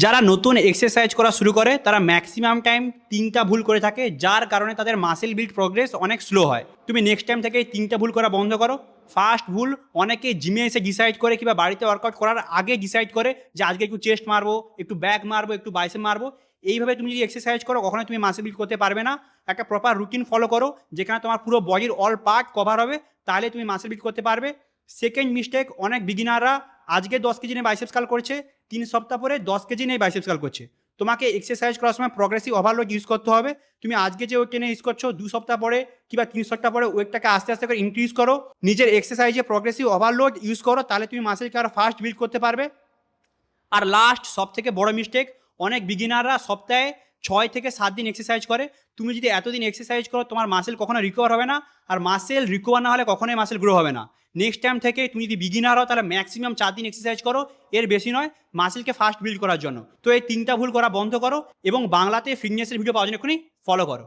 যারা নতুন এক্সারসাইজ করা শুরু করে তারা ম্যাক্সিমাম টাইম তিনটা ভুল করে থাকে, যার কারণে তাদের মাসেল বিল্ড প্রোগ্রেস অনেক স্লো হয়। তুমি নেক্সট টাইম থেকে এই তিনটা ভুল করা বন্ধ করো। ফার্স্ট ভুল, অনেকে জিমে এসে ডিসাইড করে কিংবা বাড়িতে ওয়ার্কআউট করার আগে ডিসাইড করে যে আজকে একটু চেস্ট মারবো, একটু ব্যাক মারবো, একটু বাইসেপ মারবো। এইভাবে তুমি যদি এক্সারসাইজ করো কখনোই তুমি মাসেল বিল্ড করতে পারবে না। একটা প্রপার রুটিন ফলো করো যেখানে তোমার পুরো বডির অল পার্ট কভার হবে, তাহলে তুমি মাসেল বিল্ড করতে পারবে। সেকেন্ড মিস্টেক, অনেক বিগিনাররা আজকে 10 কেজি নিয়ে বাইসেপস কাল করছে, 3 সপ্তাহ পরে 10 কেজি নিয়ে বাইসেপস কাল করছে। তোমাকে এক্সারসাইজ করার সময় প্রগ্রেসিভ ওভারলোড ইউজ করতে হবে। তুমি আজকে যে ওয়েট টেনে ইউজ করছো 2 সপ্তাহ পরে কিংবা 3 সপ্তাহ পরে ওয়েটটাকে আস্তে আস্তে করে ইনক্রিজ করো। নিজের এক্সারসাইজে প্রগ্রেসিভ ওভারলোড ইউজ করো, তাহলে তুমি মাসেলকে আরো ফাস্ট বিল্ড করতে পারবে। আর লাস্ট সব থেকে বড় মিস্টেক, অনেক বিগিনাররা সপ্তাহে 6 থেকে 7 দিন এক্সারসাইজ করে। তুমি যদি এতদিন এক্সারসাইজ করো তোমার মাসেল কখনো রিকভার হবে না, আর মাসেল রিকভার না হলে কখনোই মাসেল গ্রো হবে না। নেক্সট টাইম থেকে তুমি যদি বিগিনার হও তাহলে ম্যাক্সিমাম 4 দিন এক্সারসাইজ করো, এর বেশি নয়, মাসেলকে ফাস্ট বিল্ড করার জন্য। তো এই তিনটা ভুল করা বন্ধ করো এবং বাংলাতে ফিটনেসের ভিডিও পাওয়ার জন্য এখনই ফলো করো।